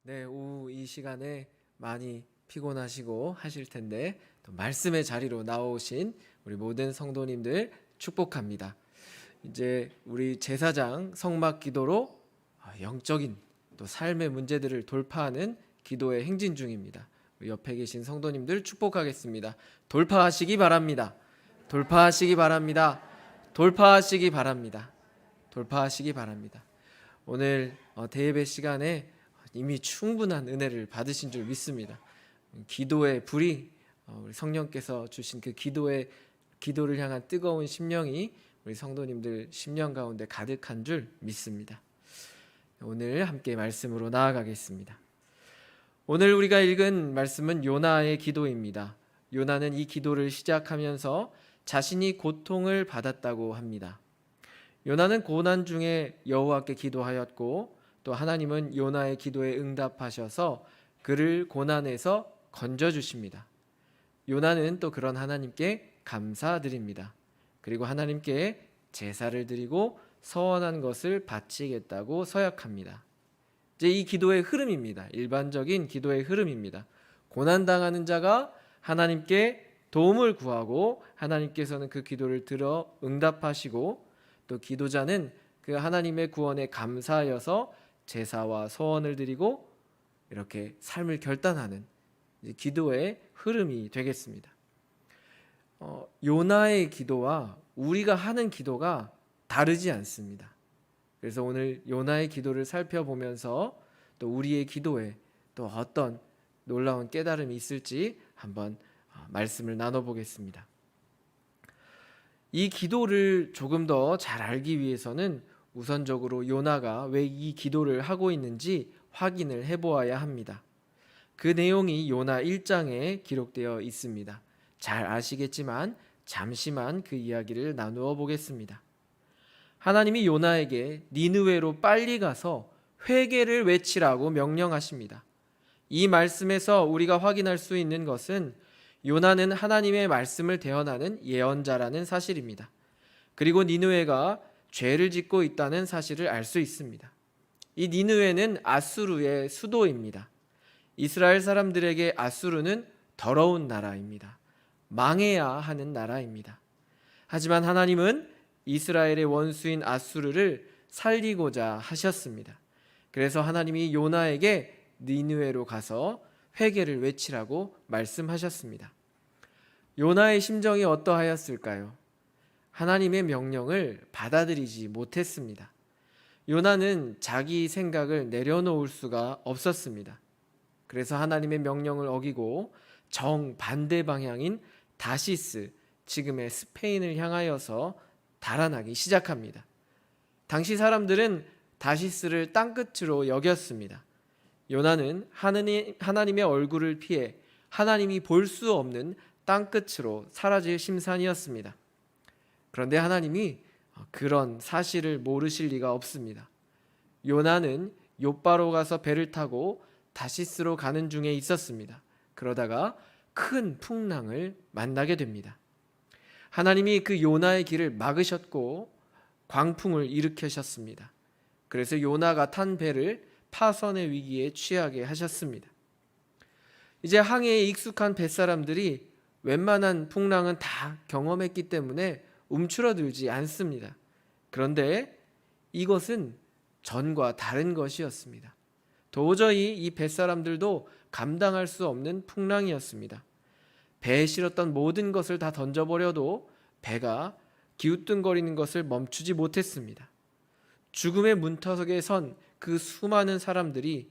네, 오후 이 시간에 많이 피곤하시고 하실 텐데 또 말씀의 자리로 나오신 우리 모든 성도님들 축복합니다. 이제 우리 제사장 성막 기도로 영적인 또 삶의 문제들을 돌파하는 기도의 행진 중입니다. 우리 옆에 계신 성도님들 축복하겠습니다. 돌파하시기 바랍니다. 돌파하시기 바랍니다. 돌파하시기 바랍니다. 돌파하시기 바랍니다. 오늘 대예배 시간에 이미 충분한 은혜를 받으신 줄 믿습니다. 기도의 불이 우리 성령께서 주신 그 기도를 향한 뜨거운 심령이 우리 성도님들 심령 가운데 가득한 줄 믿습니다. 오늘 함께 말씀으로 나아가겠습니다. 오늘 우리가 읽은 말씀은 요나의 기도입니다. 요나는 이 기도를 시작하면서 자신이 고통을 받았다고 합니다. 요나는 고난 중에 여호와께 기도하였고 또 하나님은 요나의 기도에 응답하셔서 그를 고난에서 건져주십니다. 요나는 또 그런 하나님께 감사드립니다. 그리고 하나님께 제사를 드리고 서원한 것을 바치겠다고 서약합니다. 이제 이 기도의 흐름입니다. 일반적인 기도의 흐름입니다. 고난당하는 자가 하나님께 도움을 구하고 하나님께서는 그 기도를 들어 응답하시고 또 기도자는 그 하나님의 구원에 감사하여서 제사와 서원을 드리고 이렇게 삶을 결단하는 기도의 흐름이 되겠습니다. 요나의 기도와 우리가 하는 기도가 다르지 않습니다. 그래서 오늘 요나의 기도를 살펴보면서 또 우리의 기도에 또 어떤 놀라운 깨달음이 있을지 한번 말씀을 나눠보겠습니다. 이 기도를 조금 더 잘 알기 위해서는 우선적으로 요나가 왜 이 기도를 하고 있는지 확인을 해보아야 합니다. 그 내용이 요나 1장에 기록되어 있습니다. 잘 아시겠지만 잠시만 그 이야기를 나누어 보겠습니다. 하나님이 요나에게 니느웨로 빨리 가서 회개를 외치라고 명령하십니다. 이 말씀에서 우리가 확인할 수 있는 것은 요나는 하나님의 말씀을 대언하는 예언자라는 사실입니다. 그리고 니느웨가 죄를 짓고 있다는 사실을 알 수 있습니다. 이 니느웨는 아수르의 수도입니다. 이스라엘 사람들에게 아수르는 더러운 나라입니다. 망해야 하는 나라입니다. 하지만 하나님은 이스라엘의 원수인 아수르를 살리고자 하셨습니다. 그래서 하나님이 요나에게 니느웨로 가서 회개를 외치라고 말씀하셨습니다. 요나의 심정이 어떠하였을까요? 하나님의 명령을 받아들이지 못했습니다. 요나는 자기 생각을 내려놓을 수가 없었습니다. 그래서 하나님의 명령을 어기고 정반대 방향인 다시스, 지금의 스페인을 향하여서 달아나기 시작합니다. 당시 사람들은 다시스를 땅끝으로 여겼습니다. 요나는 하나님의 얼굴을 피해 하나님이 볼 수 없는 땅끝으로 사라질 심산이었습니다. 그런데 하나님이 그런 사실을 모르실 리가 없습니다. 요나는 욥바로 가서 배를 타고 다시스로 가는 중에 있었습니다. 그러다가 큰 풍랑을 만나게 됩니다. 하나님이 그 요나의 길을 막으셨고 광풍을 일으키셨습니다. 그래서 요나가 탄 배를 파선의 위기에 취하게 하셨습니다. 이제 항해에 익숙한 뱃사람들이 웬만한 풍랑은 다 경험했기 때문에 움츠러들지 않습니다. 그런데 이것은 전과 다른 것이었습니다. 도저히 이 뱃사람들도 감당할 수 없는 풍랑이었습니다. 배에 실었던 모든 것을 다 던져버려도 배가 기우뚱거리는 것을 멈추지 못했습니다. 죽음의 문턱에 선 그 수많은 사람들이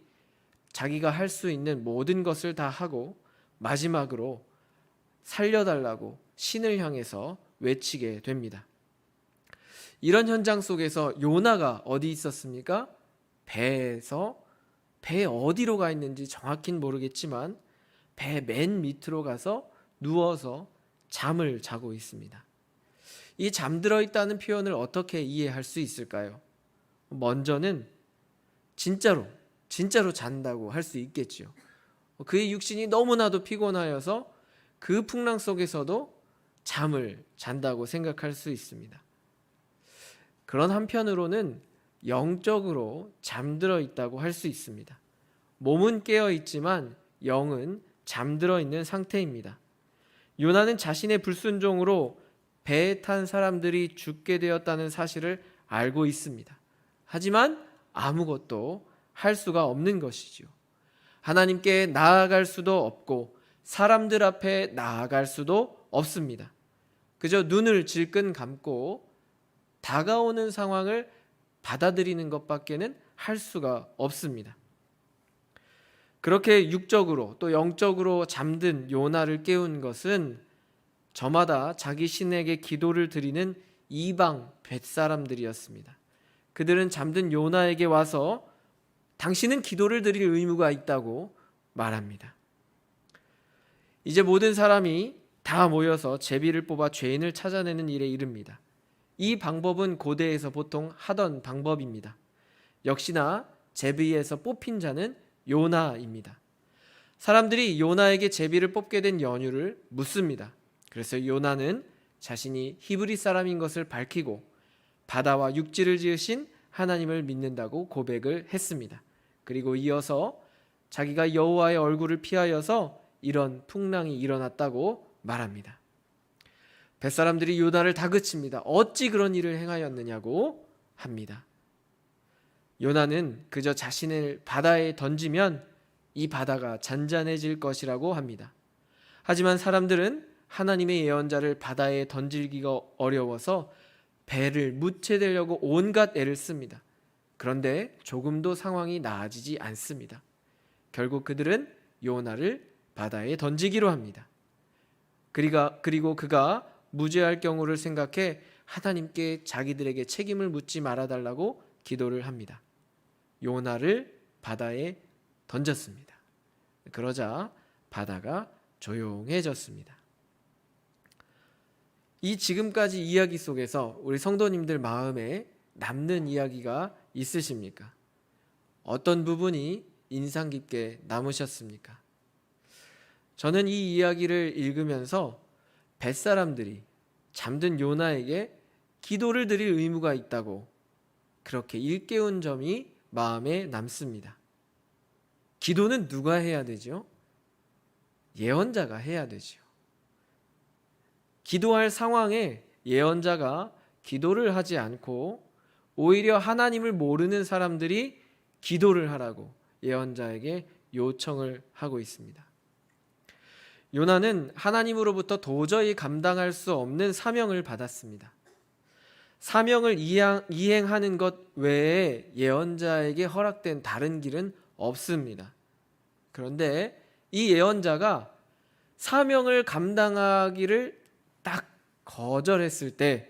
자기가 할 수 있는 모든 것을 다 하고 마지막으로 살려달라고 신을 향해서 외치게 됩니다. 이런 현장 속에서 요나가 어디 있었습니까? 배에서, 배 어디로 가 있는지 정확히는 모르겠지만 배 맨 밑으로 가서 누워서 잠을 자고 있습니다. 이 잠들어 있다는 표현을 어떻게 이해할 수 있을까요? 먼저는 진짜로 잔다고 할 수 있겠지요. 그의 육신이 너무나도 피곤하여서 그 풍랑 속에서도 잠을 잔다고 생각할 수 있습니다. 그런 한편으로는 영적으로 잠들어 있다고 할 수 있습니다. 몸은 깨어 있지만 영은 잠들어 있는 상태입니다. 요나는 자신의 불순종으로 배에 탄 사람들이 죽게 되었다는 사실을 알고 있습니다. 하지만 아무것도 할 수가 없는 것이지요. 하나님께 나아갈 수도 없고 사람들 앞에 나아갈 수도 없습니다. 그저 눈을 질끈 감고 다가오는 상황을 받아들이는 것밖에는 할 수가 없습니다. 그렇게 육적으로 또 영적으로 잠든 요나를 깨운 것은 저마다 자기 신에게 기도를 드리는 이방 뱃사람들이었습니다. 그들은 잠든 요나에게 와서 당신은 기도를 드릴 의무가 있다고 말합니다. 이제 모든 사람이 다 모여서 제비를 뽑아 죄인을 찾아내는 일에 이릅니다. 이 방법은 고대에서 보통 하던 방법입니다. 역시나 제비에서 뽑힌 자는 요나입니다. 사람들이 요나에게 제비를 뽑게 된 연유를 묻습니다. 그래서 요나는 자신이 히브리 사람인 것을 밝히고 바다와 육지를 지으신 하나님을 믿는다고 고백을 했습니다. 그리고 이어서 자기가 여호와의 얼굴을 피하여서 이런 풍랑이 일어났다고 말합니다. 뱃사람들이 요나를 다그칩니다. 어찌 그런 일을 행하였느냐고 합니다. 요나는 그저 자신을 바다에 던지면 이 바다가 잔잔해질 것이라고 합니다. 하지만 사람들은 하나님의 예언자를 바다에 던지기가 어려워서 배를 무채되려고 온갖 애를 씁니다. 그런데 조금도 상황이 나아지지 않습니다. 결국 그들은 요나를 바다에 던지기로 합니다. 그리고 그가 무죄할 경우를 생각해 하나님께 자기들에게 책임을 묻지 말아달라고 기도를 합니다. 요나를 바다에 던졌습니다. 그러자 바다가 조용해졌습니다. 이 지금까지 이야기 속에서 우리 성도님들 마음에 남는 이야기가 있으십니까? 어떤 부분이 인상 깊게 남으셨습니까? 저는 이 이야기를 읽으면서 뱃사람들이 잠든 요나에게 기도를 드릴 의무가 있다고 그렇게 일깨운 점이 마음에 남습니다. 기도는 누가 해야 되죠? 예언자가 해야 되죠. 기도할 상황에 예언자가 기도를 하지 않고 오히려 하나님을 모르는 사람들이 기도를 하라고 예언자에게 요청을 하고 있습니다. 요나는 하나님으로부터 도저히 감당할 수 없는 사명을 받았습니다. 사명을 이행하는 것 외에 예언자에게 허락된 다른 길은 없습니다. 그런데 이 예언자가 사명을 감당하기를 딱 거절했을 때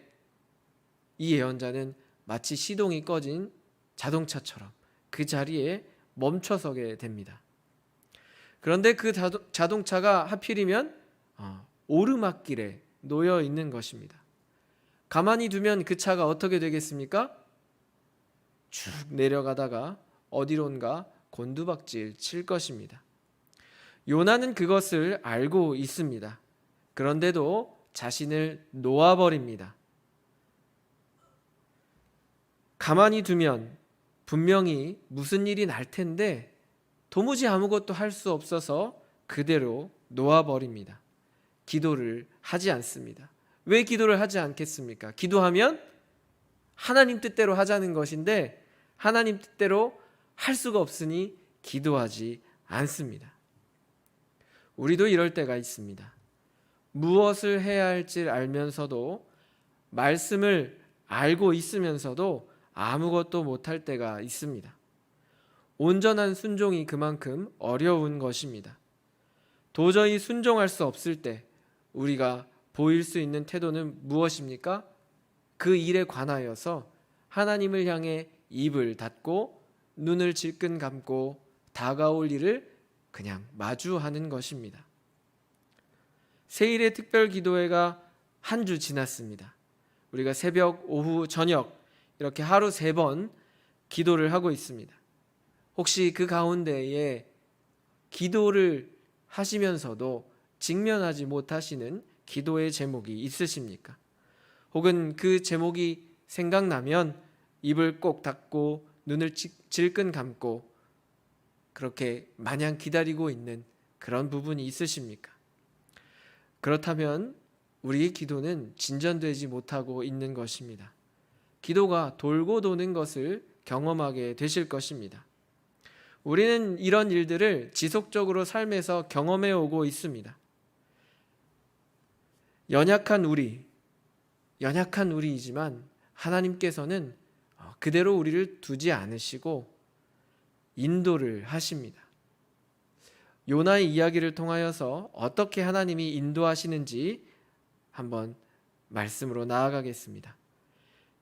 이 예언자는 마치 시동이 꺼진 자동차처럼 그 자리에 멈춰서게 됩니다. 그런데 그 자동차가 하필이면 오르막길에 놓여 있는 것입니다. 가만히 두면 그 차가 어떻게 되겠습니까? 쭉 내려가다가 어디론가 곤두박질 칠 것입니다. 요나는 그것을 알고 있습니다. 그런데도 자신을 놓아버립니다. 가만히 두면 분명히 무슨 일이 날 텐데 도무지 아무것도 할 수 없어서 그대로 놓아버립니다. 기도를 하지 않습니다. 왜 기도를 하지 않겠습니까? 기도하면 하나님 뜻대로 하자는 것인데 하나님 뜻대로 할 수가 없으니 기도하지 않습니다. 우리도 이럴 때가 있습니다. 무엇을 해야 할지 알면서도 말씀을 알고 있으면서도 아무것도 못할 때가 있습니다. 온전한 순종이 그만큼 어려운 것입니다. 도저히 순종할 수 없을 때 우리가 보일 수 있는 태도는 무엇입니까? 그 일에 관하여서 하나님을 향해 입을 닫고 눈을 질끈 감고 다가올 일을 그냥 마주하는 것입니다. 세일의 특별 기도회가 한 주 지났습니다. 우리가 새벽, 오후, 저녁 이렇게 하루 3번 기도를 하고 있습니다. 혹시 그 가운데에 기도를 하시면서도 직면하지 못하시는 기도의 제목이 있으십니까? 혹은 그 제목이 생각나면 입을 꼭 닫고 눈을 질끈 감고 그렇게 마냥 기다리고 있는 그런 부분이 있으십니까? 그렇다면 우리의 기도는 진전되지 못하고 있는 것입니다. 기도가 돌고 도는 것을 경험하게 되실 것입니다. 우리는 이런 일들을 지속적으로 삶에서 경험해 오고 있습니다. 연약한 우리이지만 하나님께서는 그대로 우리를 두지 않으시고 인도를 하십니다. 요나의 이야기를 통하여서 어떻게 하나님이 인도하시는지 한번 말씀으로 나아가겠습니다.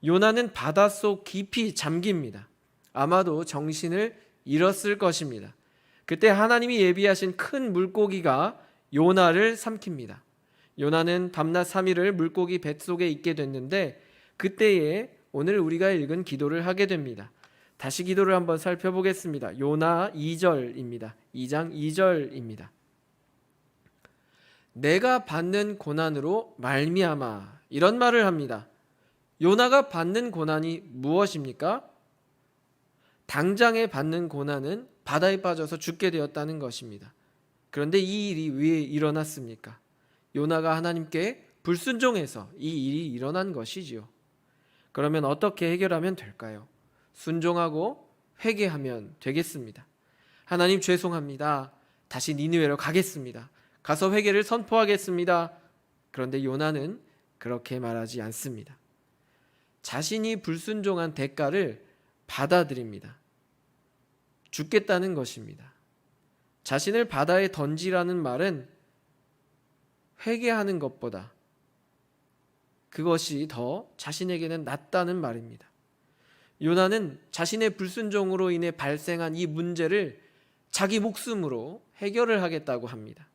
요나는 바닷속 깊이 잠깁니다. 아마도 정신을 잃었을 것입니다. 그때 하나님이 예비하신 큰 물고기가 요나를 삼킵니다. 요나는 밤낮 3일을 물고기 뱃속에 있게 됐는데 그때에 오늘 우리가 읽은 기도를 하게 됩니다. 다시 기도를 한번 살펴보겠습니다. 요나 2절입니다. 2장 2절입니다. 내가 받는 고난으로 말미암아, 이런 말을 합니다. 요나가 받는 고난이 무엇입니까? 당장에 받는 고난은 바다에 빠져서 죽게 되었다는 것입니다. 그런데 이 일이 왜 일어났습니까? 요나가 하나님께 불순종해서 이 일이 일어난 것이지요. 그러면 어떻게 해결하면 될까요? 순종하고 회개하면 되겠습니다. 하나님 죄송합니다. 다시 니느웨로 가겠습니다. 가서 회개를 선포하겠습니다. 그런데 요나는 그렇게 말하지 않습니다. 자신이 불순종한 대가를 받아들입니다. 죽겠다는 것입니다. 자신을 바다에 던지라는 말은 회개하는 것보다 그것이 더 자신에게는 낫다는 말입니다. 요나는 자신의 불순종으로 인해 발생한 이 문제를 자기 목숨으로 해결을 하겠다고 합니다.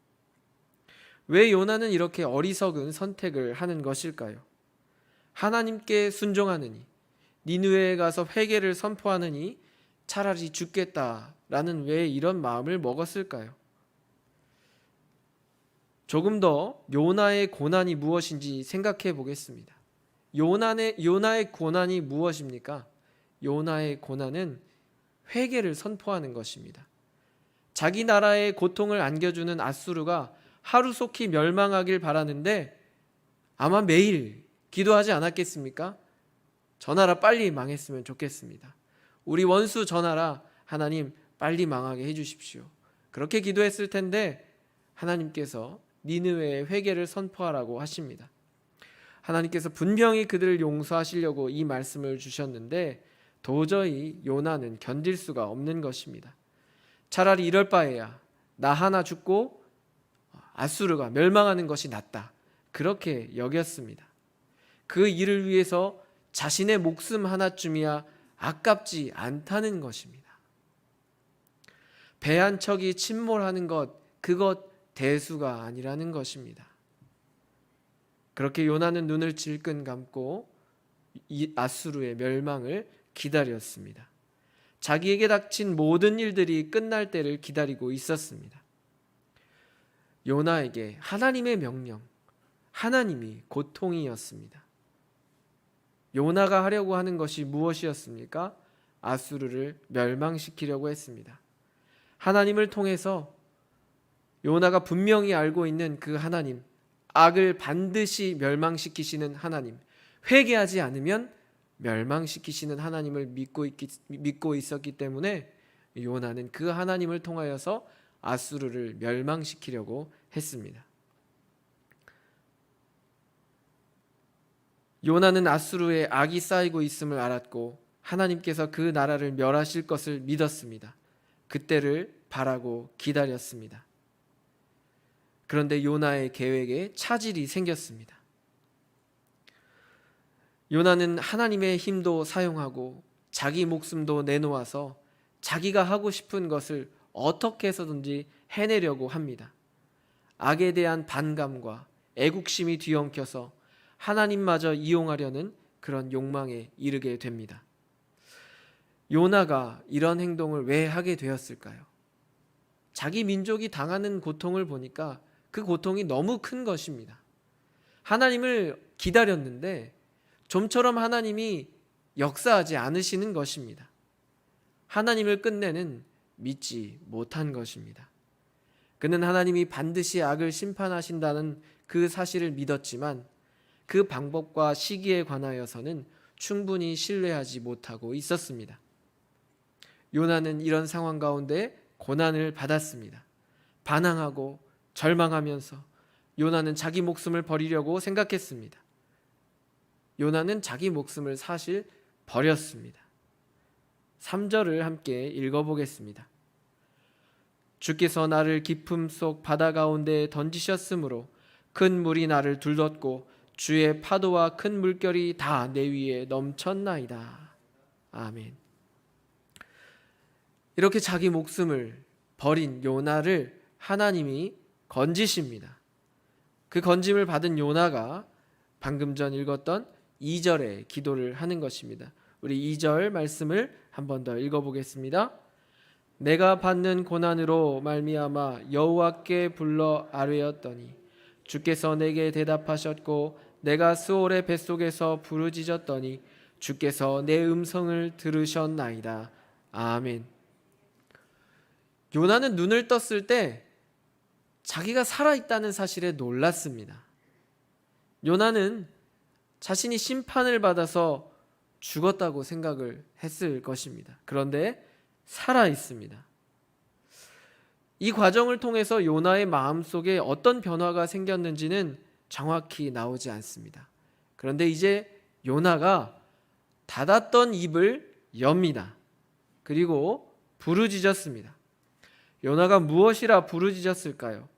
왜 요나는 이렇게 어리석은 선택을 하는 것일까요? 하나님께 순종하느니, 니느웨에 가서 회개를 선포하느니 차라리 죽겠다라는 왜 이런 마음을 먹었을까요? 조금 더 요나의 고난이 무엇인지 생각해 보겠습니다. 요나의 고난이 무엇입니까? 요나의 고난은 회개를 선포하는 것입니다. 자기 나라에 고통을 안겨주는 아수르가 하루속히 멸망하길 바라는데 아마 매일 기도하지 않았겠습니까? 저 나라 빨리 망했으면 좋겠습니다. 우리 원수 저 나라 하나님 빨리 망하게 해주십시오. 그렇게 기도했을 텐데 하나님께서 니느웨에 회개를 선포하라고 하십니다. 하나님께서 분명히 그들을 용서하시려고 이 말씀을 주셨는데 도저히 요나는 견딜 수가 없는 것입니다. 차라리 이럴 바에야 나 하나 죽고 아수르가 멸망하는 것이 낫다. 그렇게 여겼습니다. 그 일을 위해서 자신의 목숨 하나쯤이야 아깝지 않다는 것입니다. 배 한 척이 침몰하는 것, 그것 대수가 아니라는 것입니다. 그렇게 요나는 눈을 질끈 감고 이 아수르의 멸망을 기다렸습니다. 자기에게 닥친 모든 일들이 끝날 때를 기다리고 있었습니다. 요나에게 하나님의 명령, 하나님이 고통이었습니다. 요나가 하려고 하는 것이 무엇이었습니까? 아수르를 멸망시키려고 했습니다. 하나님을 통해서 요나가 분명히 알고 있는 그 하나님, 악을 반드시 멸망시키시는 하나님, 회개하지 않으면 멸망시키시는 하나님을 믿고 있었기 때문에 요나는 그 하나님을 통하여서 아수르를 멸망시키려고 했습니다. 요나는 아수르의 악이 쌓이고 있음을 알았고 하나님께서 그 나라를 멸하실 것을 믿었습니다. 그때를 바라고 기다렸습니다. 그런데 요나의 계획에 차질이 생겼습니다. 요나는 하나님의 힘도 사용하고 자기 목숨도 내놓아서 자기가 하고 싶은 것을 어떻게 해서든지 해내려고 합니다. 악에 대한 반감과 애국심이 뒤엉켜서 하나님마저 이용하려는 그런 욕망에 이르게 됩니다. 요나가 이런 행동을 왜 하게 되었을까요? 자기 민족이 당하는 고통을 보니까 그 고통이 너무 큰 것입니다. 하나님을 기다렸는데 좀처럼 하나님이 역사하지 않으시는 것입니다. 하나님을 끝내는 믿지 못한 것입니다. 그는 하나님이 반드시 악을 심판하신다는 그 사실을 믿었지만 그 방법과 시기에 관하여서는 충분히 신뢰하지 못하고 있었습니다. 요나는 이런 상황 가운데 고난을 받았습니다. 반항하고 절망하면서 요나는 자기 목숨을 버리려고 생각했습니다. 요나는 자기 목숨을 사실 버렸습니다. 3절을 함께 읽어보겠습니다. 주께서 나를 깊음 속 바다 가운데 던지셨으므로 큰 물이 나를 둘렀고 주의 파도와 큰 물결이 다 내 위에 넘쳤나이다. 아멘. 이렇게 자기 목숨을 버린 요나를 하나님이 건지십니다. 그 건짐을 받은 요나가 방금 전 읽었던 2절의 기도를 하는 것입니다. 우리 2절 말씀을 한 번 더 읽어보겠습니다. 내가 받는 고난으로 말미암아 여호와께 불러 아뢰었더니 주께서 내게 대답하셨고 내가 스올의 뱃속에서 부르짖었더니 주께서 내 음성을 들으셨나이다. 아멘. 요나는 눈을 떴을 때 자기가 살아있다는 사실에 놀랐습니다. 요나는 자신이 심판을 받아서 죽었다고 생각을 했을 것입니다. 그런데 살아 있습니다. 이 과정을 통해서 요나의 마음속에 어떤 변화가 생겼는지는 정확히 나오지 않습니다. 그런데 이제 요나가 닫았던 입을 엽니다. 그리고 부르짖었습니다. 요나가 무엇이라 부르짖었을까요?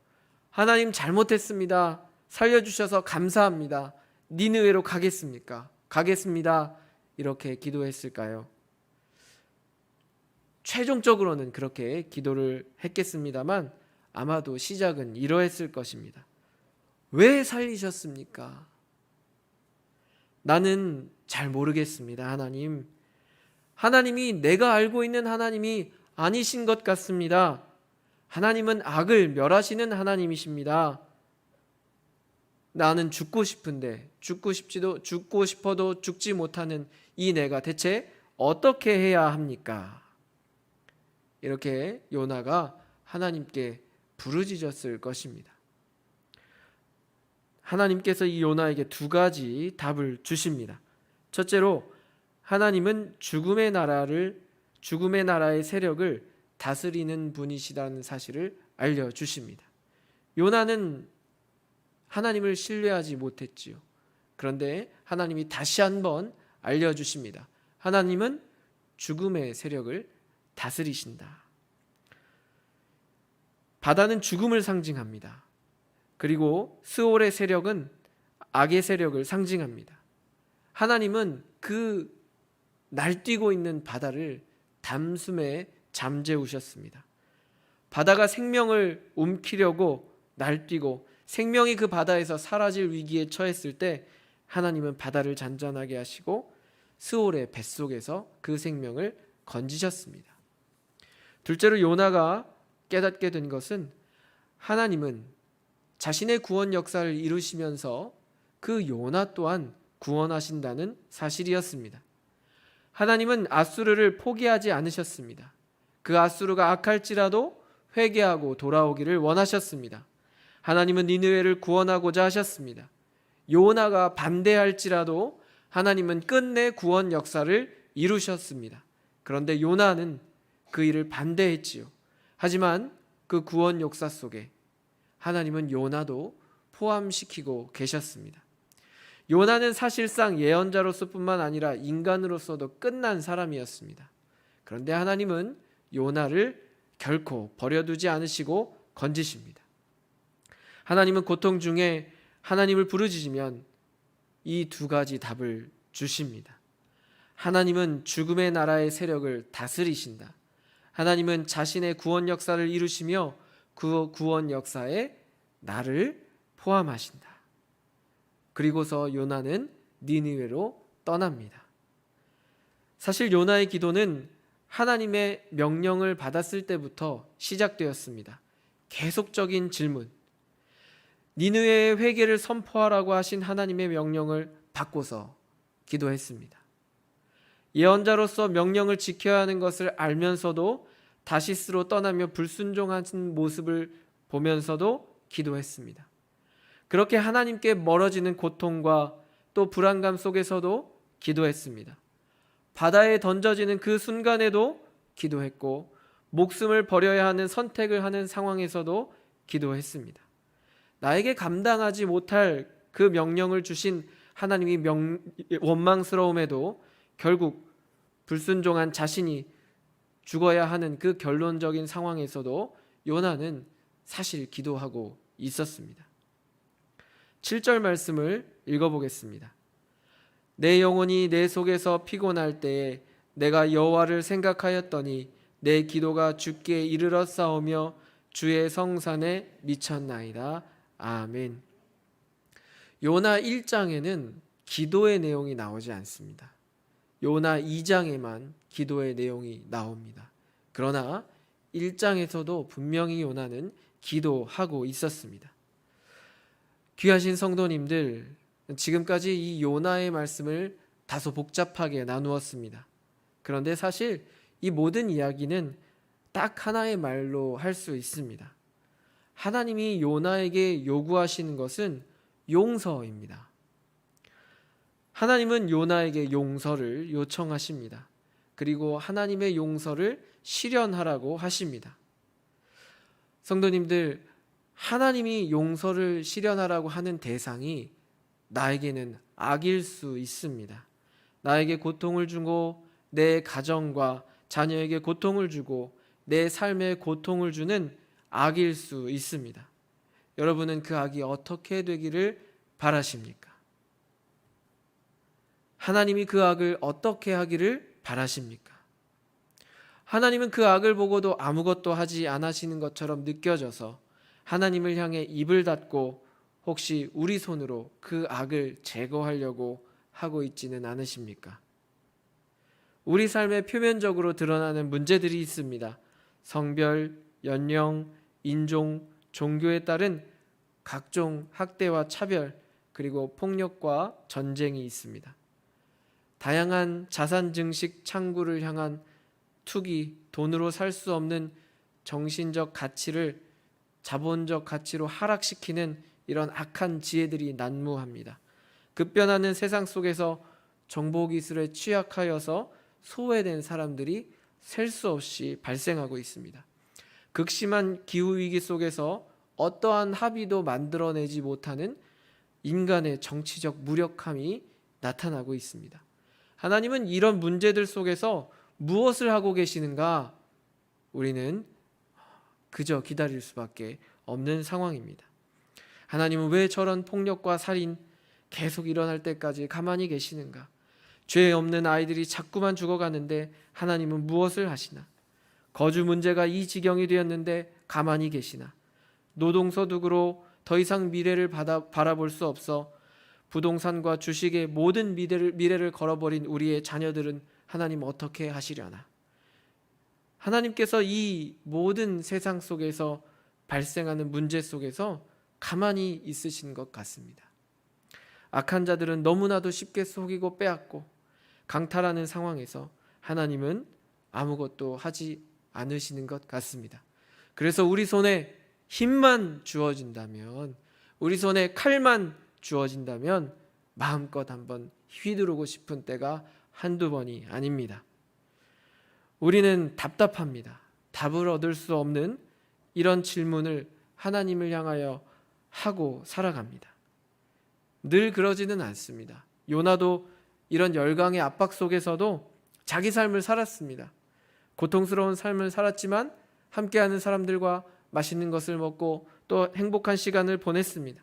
하나님 잘못했습니다. 살려주셔서 감사합니다. 니느웨로 가겠습니까? 가겠습니다. 이렇게 기도했을까요? 최종적으로는 그렇게 기도를 했겠습니다만 아마도 시작은 이러했을 것입니다. 왜 살리셨습니까? 나는 잘 모르겠습니다. 하나님. 하나님이 내가 알고 있는 하나님이 아니신 것 같습니다. 하나님은 악을 멸하시는 하나님이십니다. 나는 죽고 싶은데 죽고 싶어도 죽지 못하는 이 내가 대체 어떻게 해야 합니까? 이렇게 요나가 하나님께 부르짖었을 것입니다. 하나님께서 이 요나에게 두 가지 답을 주십니다. 첫째로 하나님은 죽음의 나라의 세력을 다스리는 분이시라는 사실을 알려주십니다. 요나는 하나님을 신뢰하지 못했지요. 그런데 하나님이 다시 한번 알려주십니다. 하나님은 죽음의 세력을 다스리신다. 바다는 죽음을 상징합니다. 그리고 스올의 세력은 악의 세력을 상징합니다. 하나님은 그 날뛰고 있는 바다를 담숨에 잠재우셨습니다. 바다가 생명을 움키려고 날뛰고 생명이 그 바다에서 사라질 위기에 처했을 때 하나님은 바다를 잔잔하게 하시고 스올의 뱃속에서 그 생명을 건지셨습니다. 둘째로 요나가 깨닫게 된 것은 하나님은 자신의 구원 역사를 이루시면서 그 요나 또한 구원하신다는 사실이었습니다. 하나님은 아수르를 포기하지 않으셨습니다. 그 아수르가 악할지라도 회개하고 돌아오기를 원하셨습니다. 하나님은 니느웨를 구원하고자 하셨습니다. 요나가 반대할지라도 하나님은 끝내 구원 역사를 이루셨습니다. 그런데 요나는 그 일을 반대했지요. 하지만 그 구원 역사 속에 하나님은 요나도 포함시키고 계셨습니다. 요나는 사실상 예언자로서뿐만 아니라 인간으로서도 끝난 사람이었습니다. 그런데 하나님은 요나를 결코 버려두지 않으시고 건지십니다. 하나님은 고통 중에 하나님을 부르짖으면 이 두 가지 답을 주십니다. 하나님은 죽음의 나라의 세력을 다스리신다. 하나님은 자신의 구원 역사를 이루시며 그 구원 역사에 나를 포함하신다. 그리고서 요나는 니느웨로 떠납니다. 사실 요나의 기도는 하나님의 명령을 받았을 때부터 시작되었습니다. 계속적인 질문. 니느웨의 회개를 선포하라고 하신 하나님의 명령을 받고서 기도했습니다. 예언자로서 명령을 지켜야 하는 것을 알면서도 다시스로 떠나며 불순종한 모습을 보면서도 기도했습니다. 그렇게 하나님께 멀어지는 고통과 또 불안감 속에서도 기도했습니다. 바다에 던져지는 그 순간에도 기도했고, 목숨을 버려야 하는 선택을 하는 상황에서도 기도했습니다. 나에게 감당하지 못할 그 명령을 주신 하나님이 원망스러움에도 결국 불순종한 자신이 죽어야 하는 그 결론적인 상황에서도 요나는 사실 기도하고 있었습니다. 7절 말씀을 읽어보겠습니다. 내 영혼이 내 속에서 피곤할 때에 내가 여호와를 생각하였더니 내 기도가 주께 이르러 싸우며 주의 성산에 미쳤나이다. 아멘. 요나 1장에는 기도의 내용이 나오지 않습니다. 요나 2장에만 기도의 내용이 나옵니다. 그러나 1장에서도 분명히 요나는 기도하고 있었습니다. 귀하신 성도님들, 지금까지 이 요나의 말씀을 다소 복잡하게 나누었습니다. 그런데 사실 이 모든 이야기는 딱 하나의 말로 할 수 있습니다. 하나님이 요나에게 요구하시는 것은 용서입니다. 하나님은 요나에게 용서를 요청하십니다. 그리고 하나님의 용서를 실현하라고 하십니다. 성도님들, 하나님이 용서를 실현하라고 하는 대상이 나에게는 악일 수 있습니다. 나에게 고통을 주고 내 가정과 자녀에게 고통을 주고 내 삶에 고통을 주는 악일 수 있습니다. 여러분은 그 악이 어떻게 되기를 바라십니까? 하나님이 그 악을 어떻게 하기를 바라십니까? 하나님은 그 악을 보고도 아무것도 하지 않으시는 것처럼 느껴져서 하나님을 향해 입을 닫고 혹시 우리 손으로 그 악을 제거하려고 하고 있지는 않으십니까? 우리 삶에 표면적으로 드러나는 문제들이 있습니다. 성별, 연령, 인종, 종교에 따른 각종 학대와 차별, 그리고 폭력과 전쟁이 있습니다. 다양한 자산 증식 창구를 향한 투기, 돈으로 살 수 없는 정신적 가치를 자본적 가치로 하락시키는 이런 악한 지혜들이 난무합니다. 급변하는 세상 속에서 정보기술에 취약하여서 소외된 사람들이 셀 수 없이 발생하고 있습니다. 극심한 기후위기 속에서 어떠한 합의도 만들어내지 못하는 인간의 정치적 무력함이 나타나고 있습니다. 하나님은 이런 문제들 속에서 무엇을 하고 계시는가? 우리는 그저 기다릴 수밖에 없는 상황입니다. 하나님은 왜 저런 폭력과 살인 계속 일어날 때까지 가만히 계시는가? 죄 없는 아이들이 자꾸만 죽어가는데 하나님은 무엇을 하시나? 거주 문제가 이 지경이 되었는데 가만히 계시나? 노동소득으로 더 이상 미래를 바라볼 수 없어 부동산과 주식의 모든 미래를 걸어버린 우리의 자녀들은 하나님 어떻게 하시려나? 하나님께서 이 모든 세상 속에서 발생하는 문제 속에서 가만히 있으신 것 같습니다. 악한 자들은 너무나도 쉽게 속이고 빼앗고 강탈하는 상황에서 하나님은 아무것도 하지 않으시는 것 같습니다. 그래서 우리 손에 힘만 주어진다면, 우리 손에 칼만 주어진다면 마음껏 한번 휘두르고 싶은 때가 한두 번이 아닙니다. 우리는 답답합니다. 답을 얻을 수 없는 이런 질문을 하나님을 향하여 하고 살아갑니다. 늘 그러지는 않습니다. 요나도 이런 열강의 압박 속에서도 자기 삶을 살았습니다. 고통스러운 삶을 살았지만 함께하는 사람들과 맛있는 것을 먹고 또 행복한 시간을 보냈습니다.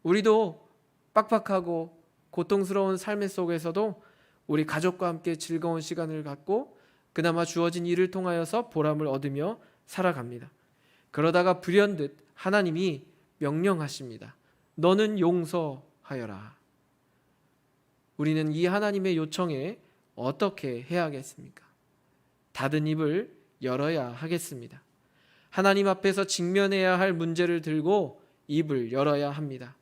우리도 빡빡하고 고통스러운 삶의 속에서도 우리 가족과 함께 즐거운 시간을 갖고 그나마 주어진 일을 통하여서 보람을 얻으며 살아갑니다. 그러다가 불현듯 하나님이 명령하십니다. 너는 용서하여라. 우리는 이 하나님의 요청에 어떻게 해야겠습니까? 닫은 입을 열어야 하겠습니다. 하나님 앞에서 직면해야 할 문제를 들고 입을 열어야 합니다.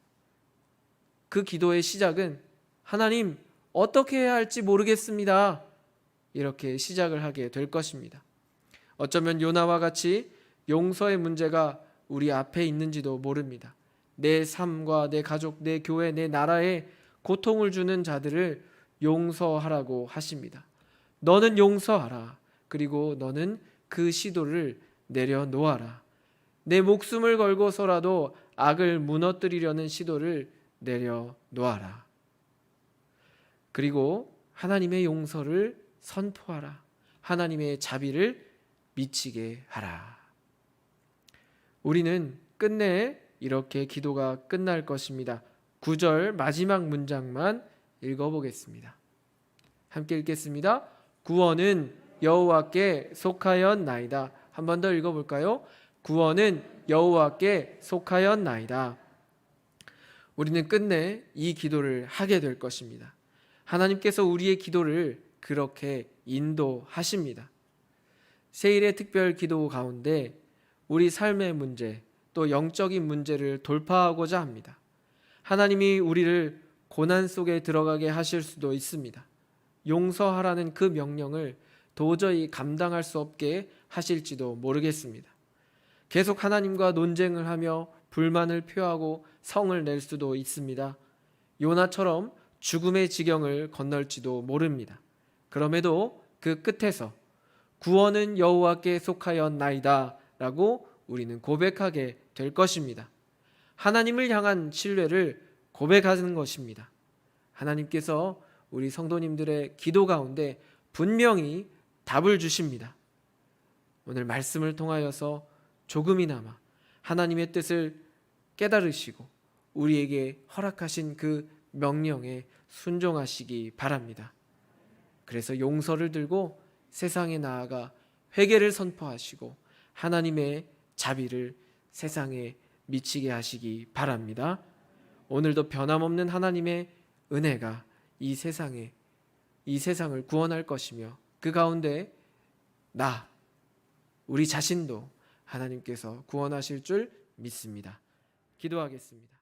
그 기도의 시작은 하나님 어떻게 해야 할지 모르겠습니다. 이렇게 시작을 하게 될 것입니다. 어쩌면 요나와 같이 용서의 문제가 우리 앞에 있는지도 모릅니다. 내 삶과 내 가족, 내 교회, 내 나라에 고통을 주는 자들을 용서하라고 하십니다. 너는 용서하라. 그리고 너는 그 시도를 내려놓아라. 내 목숨을 걸고서라도 악을 무너뜨리려는 시도를 내려놓아라. 그리고 하나님의 용서를 선포하라. 하나님의 자비를 미치게 하라. 우리는 끝내 이렇게 기도가 끝날 것입니다. 9절 마지막 문장만 읽어보겠습니다. 함께 읽겠습니다. 구원은 여호와께 속하였나이다. 한 번 더 읽어볼까요? 구원은 여호와께 속하였나이다. 우리는 끝내 이 기도를 하게 될 것입니다. 하나님께서 우리의 기도를 그렇게 인도하십니다. 세일의 특별 기도 가운데 우리 삶의 문제, 또 영적인 문제를 돌파하고자 합니다. 하나님이 우리를 고난 속에 들어가게 하실 수도 있습니다. 용서하라는 그 명령을 도저히 감당할 수 없게 하실지도 모르겠습니다. 계속 하나님과 논쟁을 하며 불만을 표하고 성을 낼 수도 있습니다. 요나처럼 죽음의 지경을 건널지도 모릅니다. 그럼에도 그 끝에서 구원은 여호와께 속하였나이다 라고 우리는 고백하게 될 것입니다. 하나님을 향한 신뢰를 고백하는 것입니다. 하나님께서 우리 성도님들의 기도 가운데 분명히 답을 주십니다. 오늘 말씀을 통하여서 조금이나마 하나님의 뜻을 깨달으시고 우리에게 허락하신 그 명령에 순종하시기 바랍니다. 그래서 용서를 들고 세상에 나아가 회개를 선포하시고 하나님의 자비를 세상에 미치게 하시기 바랍니다. 오늘도 변함없는 하나님의 은혜가 이 세상을 구원할 것이며 그 가운데 우리 자신도 하나님께서 구원하실 줄 믿습니다. 기도하겠습니다.